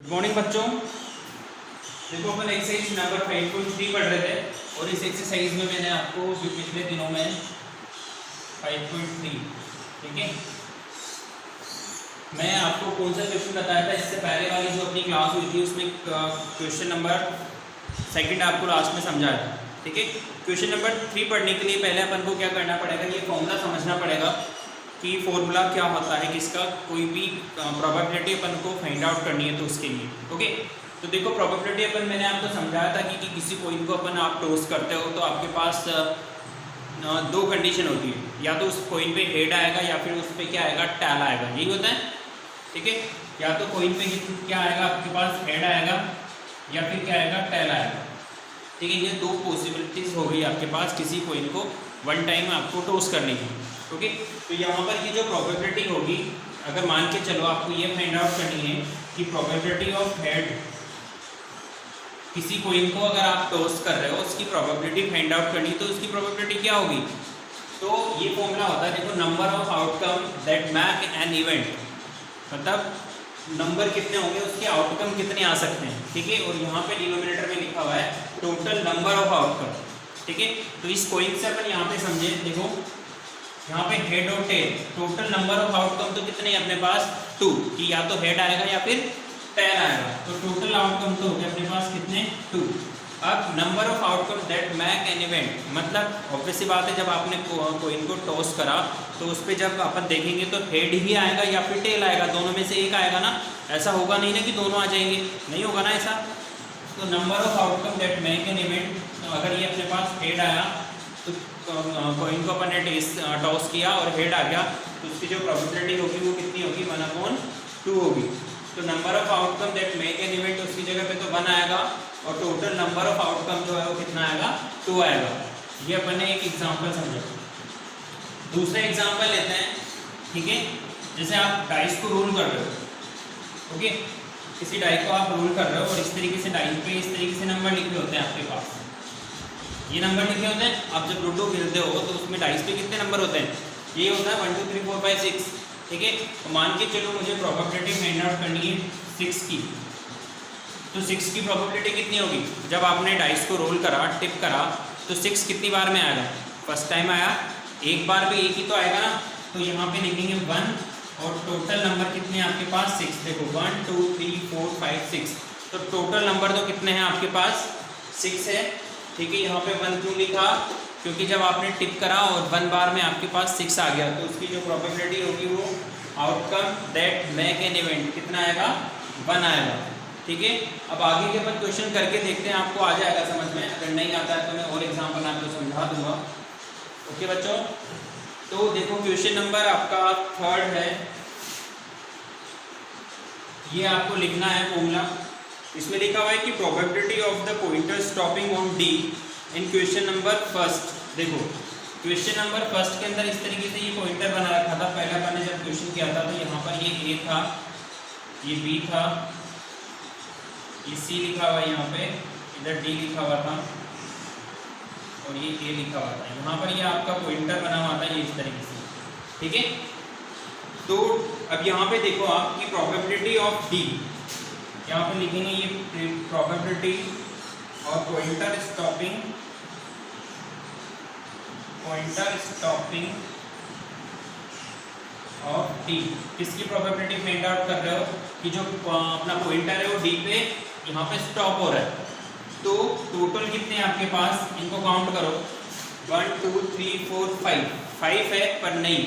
Good morning बच्चों। देखो अपन exercise number 5.3 पढ़ रहे थे और इस एक्सरसाइज में मैंने आपको पिछले दिनों में 5.3 ठीक है, मैं आपको कौन सा क्वेश्चन बताया था इससे पहले वाली जो अपनी क्लास हुई थी उसमें क्वेश्चन नंबर सेकंड आपको लास्ट में समझाया था। ठीक है, क्वेश्चन नंबर 3 पढ़ने के लिए पहले अपन को क्या करना पड़ेगा, ये फॉर्मूला समझना पड़ेगा कि फॉर्मूला क्या होता है, किसका कोई भी प्रोबेबिलिटी अपन को फाइंड आउट करनी है तो उसके लिए। ओके, तो देखो प्रोबेबिलिटी अपन मैंने आपको समझाया था कि किसी कॉइन को अपन आप टॉस करते हो तो आपके पास दो कंडीशन होती है, या तो उस कॉइन पे हेड आएगा या फिर उस पर क्या आएगा, टैल आएगा, यही होता है। ठीक है, या तो कॉइन पे क्या आएगा, आपके पास हेड आएगा या फिर क्या आएगा, टैल आएगा। ठीक है, ये दो पॉसिबिलिटीज हो गई आपके पास किसी कॉइन को वन टाइम आपको टॉस करने की। ओके, तो यहाँ पर ये जो प्रोबेबिलिटी होगी, अगर मान के चलो आपको ये फाइंड आउट करनी है कि प्रोबेबिलिटी ऑफ हेड, किसी कॉइन को अगर आप टॉस कर रहे हो उसकी प्रोबेबिलिटी फाइंड आउट करनी, तो उसकी प्रोबेबिलिटी क्या होगी, तो ये फॉर्मूला होता है, देखो number of outcome that make an event, मतलब नंबर कितने होंगे उसके आउटकम कितने आ सकते हैं। ठीक है, और यहाँ पे डिनोमिनेटर में लिखा हुआ है टोटल नंबर ऑफ आउटकम। ठीक है, तो इस कॉइन से अपन यहाँ पे समझे, देखो यहाँ पे हेड और tail, total number of outcome तो कितने हैं अपने पास, 2, कि या तो हेड आएगा या फिर टेल आएगा, तो टोटल आउटकम तो हो गया अपने पास कितने, 2। अब number of outcome that make an event, मतलब ऑब्वियस सी बात है जब आपने कॉइन को टॉस करा तो उस पर जब अपन देखेंगे तो हेड ही आएगा या फिर टेल आएगा, दोनों में से एक आएगा ना, ऐसा होगा नहीं ना कि दोनों आ जाएंगे, नहीं होगा ना ऐसा। तो number of outcome that make an event, तो अगर ये अपने पास हेड आया तो कॉइन को अपन ने टॉस किया और हेड आ गया, तो उसकी जो प्रोबेबिलिटी होगी वो कितनी होगी, 1/2 होगी। तो number of outcome that make an event, उसकी जगह पे तो 1 आएगा और टोटल नंबर ऑफ आउटकम जो है वो कितना आएगा, 2 आएगा। ये अपन ने एक एग्जांपल समझा। दूसरा एग्जांपल लेते हैं। ठीक है, जैसे आप डाइस को रोल कर रहे हो, ओके, किसी डाई को आप रोल कर रहे हो और इस तरीके से डाई पे इस तरीके से नंबर लिखे होते हैं आपके पास, ये नंबर लिखे होते हैं। आप जब लूडो खेलते हो तो उसमें डाइस पे कितने नंबर होते हैं, ये होता है 1 2 3 4 5 6। ठीक है, तो मान के चलो मुझे प्रोबेबिलिटी फाइंड आउट करनी है 6 की, तो 6 की प्रोबेबिलिटी कितनी होगी, जब आपने डाइस को रोल करा, टिप करा, तो 6 कितनी बार में आएगा, फर्स्ट टाइम आया, एक बार पे एक ही तो आएगा ना, तो यहाँ पे लिखेंगे 1 और टोटल नंबर कितने हैं आपके पास, 6। देखो 1 2 3 4 5 6, तो टोटल नंबर तो कितने हैं आपके पास, 6 है। ठीक है, यहाँ पे 1 क्यों लिखा, क्योंकि जब आपने टिप करा और 1 बार में आपके पास 6 आ गया, तो उसकी जो प्रोबेबिलिटी होगी वो outcome that make an event कितना आएगा, 1 आएगा। ठीक है, अब आगे के अपन क्वेश्चन करके देखते हैं, आपको आ जाएगा समझ में, अगर नहीं आता है तो मैं और एग्जाम्पल आपको समझा दूंगा। ओके बच्चों, तो देखो क्वेश्चन नंबर आपका 3 है, ये आपको लिखना है फॉर्मूला। इसमें लिखा हुआ है कि probability of the pointer stopping on D in question number first. देखो क्वेश्चन नंबर फर्स्ट के अंदर इस तरीके से ये पॉइंटर बना रखा था, पहले मैंने जब क्वेश्चन किया था तो यहाँ पर ये ए था, ये बी था, ये सी लिखा हुआ है, यहाँ पे इधर डी लिखा हुआ था और ये ए लिखा हुआ था, यहाँ पर ये आपका पॉइंटर बना हुआ था, ये इस तरीके से। ठीक है, तो अब यहाँ पे देखो आपकी प्रोबेबिलिटी ऑफ डी, यहाँ पे लिखेंगे ये प्रोबेबिलिटी और पॉइंटर स्टॉपिंग ऑफ डी, किसकी प्रोबेबिलिटी फाइंड आउट कर रहे हो कि जो अपना पॉइंटर है वो डी पे यहाँ पे स्टॉप हो रहा है, तो टोटल कितने हैं आपके पास, इनको काउंट करो, 1 2 3 4 5 है, पर नहीं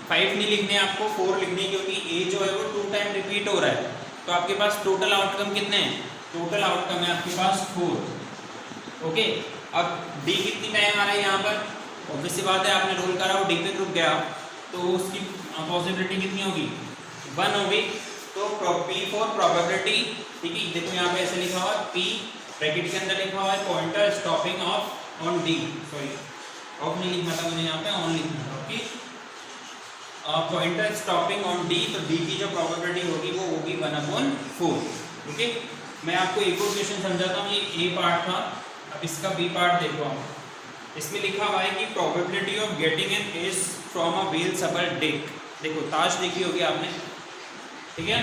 5 नहीं लिखने आपको, 4 लिखने, क्योंकि ए जो है वो 2 टाइम रिपीट हो रहा है, तो आपके पास टोटल आउटकम कितने हैं, टोटल आउटकम है आपके पास 4। ओके, अब डी कितनी टाइम आ रहा है यहाँ पर, ऑब्वियस सी बात है आपने रोल करा और डी पे रुक गया, तो उसकी पॉसिबिलिटी कितनी होगी, 1 होगी। तो P फॉर प्रोबेबिलिटी, ठीक है, देखो यहाँ पे ऐसे लिखा हुआ है, P ब्रैकेट के अंदर लिखा हुआ है pointer stopping of on D, sorry of नहीं लिखना था मुझे, यहाँ पे ऑन लिखना था। Okay, pointer stopping on D, तो डी की जो प्रोबेबिलिटी होगी वो होगी 1/4। ओके, मैं आपको एक और क्वेश्चन समझाता हूँ, ये ए पार्ट था, अब इसका बी पार्ट देखो आप, इसमें लिखा हुआ है कि probability of getting an S from a wheel सबर डेक। देखो ताश देखी होगी आपने, ठीक है,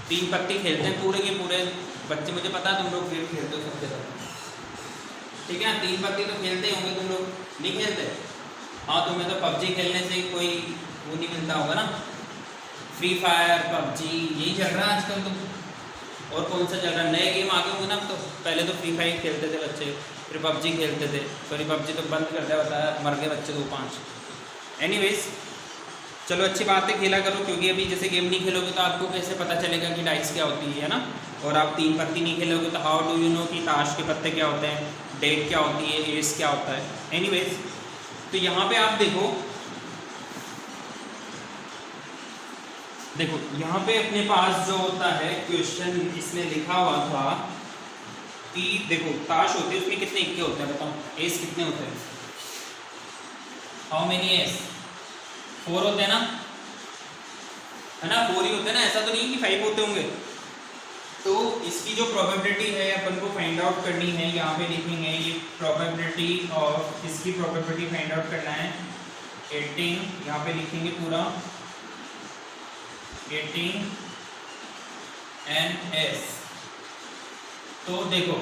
3 पत्ती खेलते हैं पूरे के पूरे बच्चे, मुझे पता है तुम लोग गेम खेलते हो सबके साथ, ठीक है। 3 पत्ती तो खेलते ही होंगे तुम लोग, नहीं खेलते? हाँ, तुम्हें तो पबजी खेलने से कोई वो नहीं मिलता होगा ना, फ्री फायर पबजी यही चल रहा है आजकल तो। और कौन सा चल रहा है? नए गेम आ गए होंगे ना। तो पहले तो फ्री फायर खेलते थे बच्चे, फिर पबजी खेलते थे, सॉरी पबजी तो बंद कर दिया, बताया मर गए बच्चे 2-5। एनीवेज चलो अच्छी बात है, खेला करो, क्योंकि अभी जैसे गेम नहीं खेलोगे तो आपको कैसे पता चलेगा कि डाइस क्या होती है ना। और आप 3 पत्ती नहीं खेलोगे तो हाउ डू यू नो कि ताश के पत्ते क्या होते हैं, डेक क्या होती है, एस क्या होता है। एनीवेज तो यहाँ पे आप देखो यहाँ पे अपने पास जो होता है क्वेश्चन इसमें लिखा हुआ था कि देखो ताश होते हैं, उसमें कितने इक्के होते हैं बताओ, एस कितने होते हैं? How many S? 4 होते हैं ना, है ना, 4 ही होते हैं ना, ऐसा तो नहीं कि 5 होते होंगे। तो इसकी जो प्रोबेबिलिटी है अपन को फाइंड आउट करनी है, यहाँ पे लिखेंगे ये प्रोबेबिलिटी ऑफ, इसकी प्रोबेबिलिटी फाइंड आउट करना है 18, यहाँ पे लिखेंगे पूरा 18 NS। तो देखो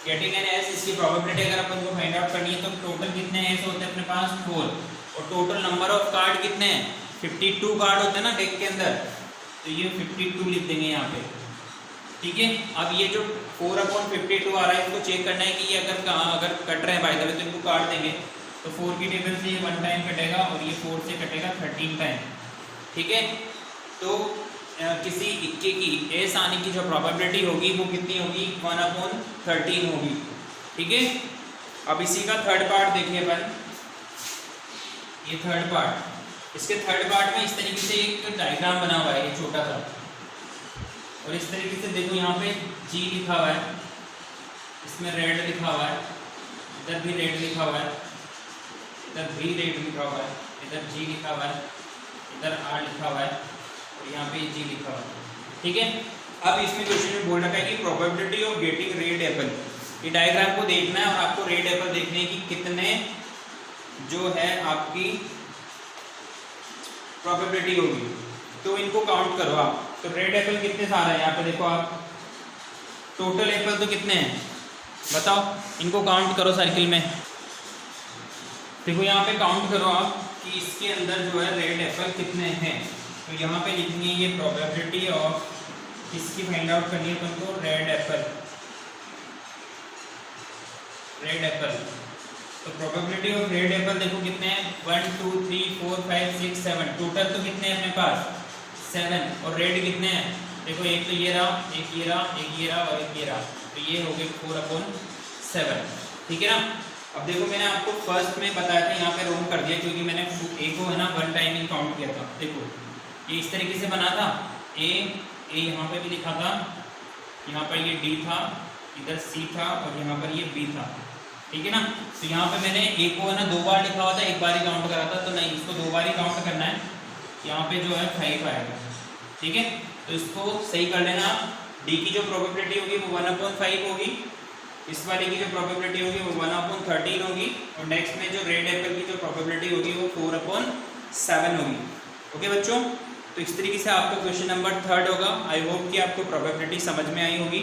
18 NS इसकी प्रोबेबिलिटी अगर अपन को फाइंड आउट करनी है तो टोटल कितने एस होते हैं अपने पास? 4। और टोटल नंबर ऑफ कार्ड कितने हैं? 52 कार्ड होते हैं ना डेक के अंदर, तो ये 52 लिख देंगे यहाँ पे, ठीक है। अब ये जो 4/52 आ रहा है, इसको चेक करना है कि ये अगर कट रहे हैं बाय द वे तो इनको काट देंगे। तो 4 की टेबल से ये 1 टाइम कटेगा और ये 4 से कटेगा 13 टाइम, ठीक है। तो किसी इक्के की एस आने की जो प्रोबेबिलिटी होगी वो कितनी होगी? 1/13 होगी, ठीक है। अब इसी का थर्ड पार्ट देखिए अपन, ये थर्ड पार्ट, इसके थर्ड पार्ट में इस तरीके से एक डायग्राम बना हुआ है ये छोटा सा, और इस तरीके से देखो यहाँ पे जी लिखा हुआ है, इसमें रेड लिखा हुआ है, इधर भी रेड लिखा हुआ है, इधर भी रेड लिखा हुआ है, इधर जी लिखा हुआ है, इधर आर लिखा हुआ है, और यहाँ पे जी लिखा हुआ है, ठीक है। अब इसमें क्वेश्चन में बोल रखा है कि probability of getting red Apple, ये डायग्राम को देखना है और आपको रेड एप्पल देखने हैं कि कितने जो है आपकी प्रोबेबिलिटी होगी। तो इनको काउंट करो आप। तो रेड एप्पल कितने सारे हैं यहाँ पे देखो आप, टोटल एप्पल तो कितने हैं बताओ, इनको काउंट करो सर्किल में। देखो यहाँ पे काउंट करो आप कि इसके अंदर जो है रेड एप्पल कितने हैं। तो यहाँ पे लिखनी है ये प्रोबेबिलिटी ऑफ, इसकी फाइंड आउट करनी है तुमको, रेड एप्पल, रेड एप्पल। तो प्रोबेबिलिटी ऑफ रेड एप्पल देखो कितने हैं, 1 2 3 4 5 6 7, टोटल तो कितने हैं अपने पास? 7। और रेड कितने हैं देखो, एक तो ये रहा, एक ये रहा, एक ये रहा और एक ये रहा, तो ये हो गए 4/7, ठीक है ना। अब देखो मैंने आपको फर्स्ट में बताया था, यहाँ पे रोम कर दिया क्योंकि मैंने ए को है ना 1 टाइम ही काउंट किया था। देखो ये इस तरीके से बना था, ए यहाँ पे भी लिखा था, यहाँ पर ये डी था, इधर सी था और यहाँ पर ये बी था, ठीक है ना। तो यहाँ पे मैंने ए को है ना 2 बार लिखा हुआ था, 1 बार ही काउंट करा था, तो नहीं, इसको 2 बार ही काउंट करना है। यहाँ पे जो है 5 आएगा, ठीक है। तो इसको सही कर लेना आप। डी की जो प्रोबेबिलिटी होगी वो 1/5 होगी, इस वाले की जो प्रोबेबिलिटी होगी वो 1/13 होगी, और नेक्स्ट में जो रेड एप्पल की जो प्रोबेबिलिटी होगी वो 4/7 होगी। ओके बच्चों, तो इस तरीके से आपको क्वेश्चन नंबर 3 होगा। आई होप कि आपको प्रोबेबिलिटी समझ में आई होगी।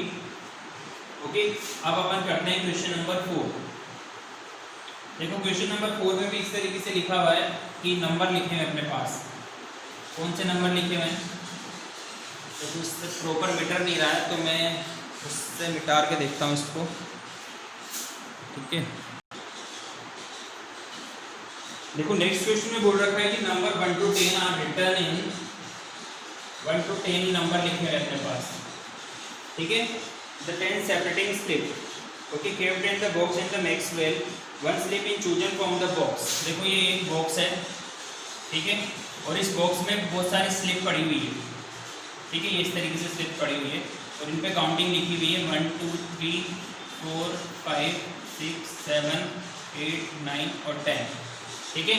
ओके, अब अपन करते हैं क्वेश्चन नंबर 4। देखो क्वेश्चन नंबर 4 में भी इस तरीके से लिखा हुआ है कि नंबर लिखे हैं अपने पास। कौन से नंबर लिखे हुए हैं? तो उससे प्रॉपर मीटर नहीं रहा है, तो मैं उससे मिटार के देखता हूँ इसको, ठीक है। देखो नेक्स्ट क्वेश्चन में बोल रखा है कि number 1 to 10 are written in 1 to 10 number लिखे हैं अपने पास, ठीक है। The 10 separating slip, okay, kept in the box in the Maxwell, one slip in chosen from the box। देखो ये एक बॉक्स है, ठीक है, और इस बॉक्स में बहुत सारी स्लिप पड़ी हुई है, ठीक है। ये इस तरीके से स्लिप पड़ी हुई है और इन पे काउंटिंग लिखी हुई है 1 2 3 4 5 6 7 8 9 और 10, ठीक है।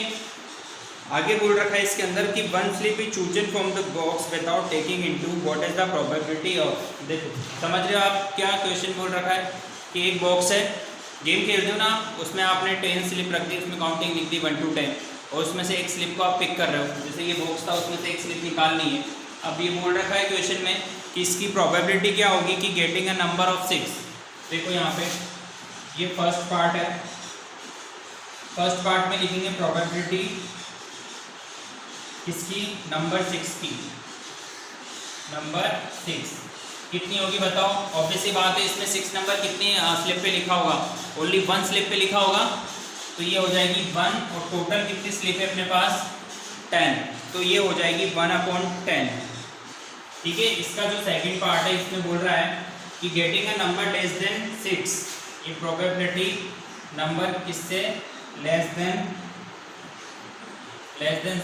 आगे बोल रखा है इसके अंदर कि one slip is chosen from the box without taking into what is the probability of. देखो समझ रहे हो आप क्या क्वेश्चन बोल रखा है कि एक बॉक्स है, गेम खेलते हो ना, उसमें आपने 10 स्लिप रख दी, उसमें काउंटिंग लिख दी 1 to 10, और उसमें से एक स्लिप को आप पिक कर रहे हो। जैसे ये बॉक्स था, उसमें से एक स्लिप निकालनी है। अब ये बोल रखा है क्वेश्चन में कि इसकी प्रोबेबिलिटी क्या होगी कि गेटिंग अ नंबर ऑफ 6। देखो यहाँ पे ये फर्स्ट पार्ट है, फर्स्ट पार्ट में लिखेंगे प्रोबेबिलिटी किसकी, नंबर 6 की। नंबर 6 कितनी होगी बताओ? ऑब्वियसली बात है, इसमें 6 नंबर कितनी स्लिप पे लिखा होगा? ओनली 1 स्लिप पे लिखा होगा, तो ये हो जाएगी 1। और टोटल कितनी स्लिप है अपने पास? 10, तो ये हो जाएगी 1/10। ठीक है। इसका जो सेकंड पार्ट है इसमें बोल रहा है कि getting a number less than 6, ये प्रोबेबिलिटी नंबर किससे लेस देन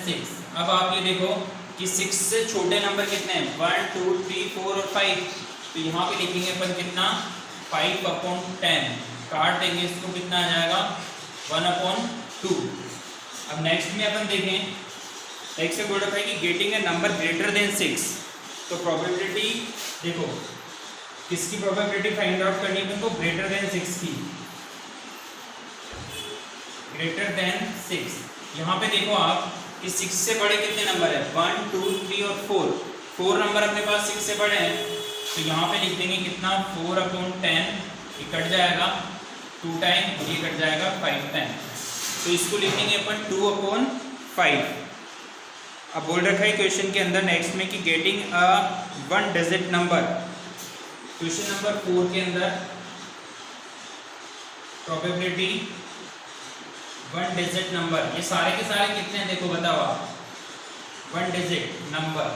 6। अब आप ये देखो कि 6 से छोटे नंबर कितने हैं? 1 2 3 4 और 5, तो यहाँ पे लिखेंगे अपन कितना, 5/10। काट देंगे इसको, कितना आ जाएगा 1/2। अब नेक्स्ट में अपन देखें, नेक्स्ट से बोल रखा है कि getting a number greater than 6, तो प्रोबेबिलिटी देखो किसकी प्रोबेबिलिटी फाइंड आउट करनी है तुमको? ग्रेटर देन 6 की। ग्रेटर देन 6, यहाँ पे देखो आप कि 6 से बड़े कितने नंबर है? 1 2 3 और 4। 4 नंबर अपने पास 6 से बड़े हैं, तो यहाँ पे लिख देंगे कितना, 4/10। ये कट जाएगा 2 टाइम, और ये कट जाएगा 5 टाइम, तो इसको लिखेंगे अपन 2/5। अब बोल रखा है क्वेश्चन के अंदर नेक्स्ट में कि getting a 1 digit number. Question number 4 के अंदर प्रोबेबिलिटी 1 डिजिट नंबर, ये सारे के सारे कितने हैं देखो बताओ आप? 1 डिजिट नंबर।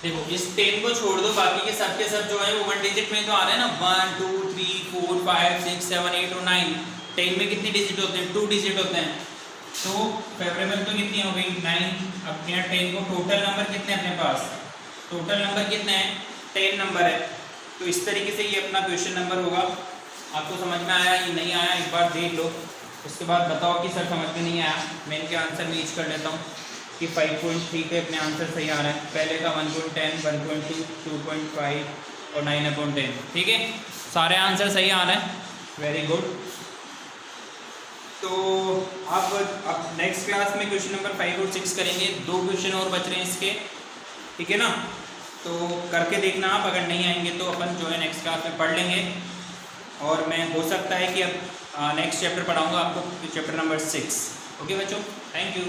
देखो इस 10 को छोड़ दो, बाकी के सब जो है वो 1 डिजिट में तो आ रहे हैं ना। 1 2 3 4 5 6 7 8 और 9। 10 में कितने डिजिट होते हैं? 2 डिजिट होते हैं, तो फेवरेबल तो कितनी हो गई? 9। अब यहाँ 10 को टोटल नंबर कितने अपने पास? टोटल नंबर कितने हैं? 10 नंबर है। तो इस तरीके से ये अपना क्वेश्चन नंबर होगा। आपको समझ में आया? ये नहीं आया एक बार देख लो, उसके बाद बताओ कि सर समझ में नहीं आया। मैं इनके आंसर में ईच कर लेता हूँ कि 5.3 के अपने आंसर सही आ रहा है। पहले का 1.10 1.2 2.5 और 9/10। ठीक है, सारे आंसर सही आ रहे हैं, वेरी गुड। तो अब नेक्स्ट क्लास में क्वेश्चन नंबर 5 और 6 करेंगे। 2 क्वेश्चन और बच रहे हैं इसके, ठीक है ना? तो करके देखना आप, अगर नहीं आएंगे तो अपन जो है नेक्स्ट क्लास में पढ़ लेंगे। और मैं हो सकता है कि अब नेक्स्ट चैप्टर पढ़ाऊंगा आपको, चैप्टर नंबर 6। ओके बच्चों, थैंक यू।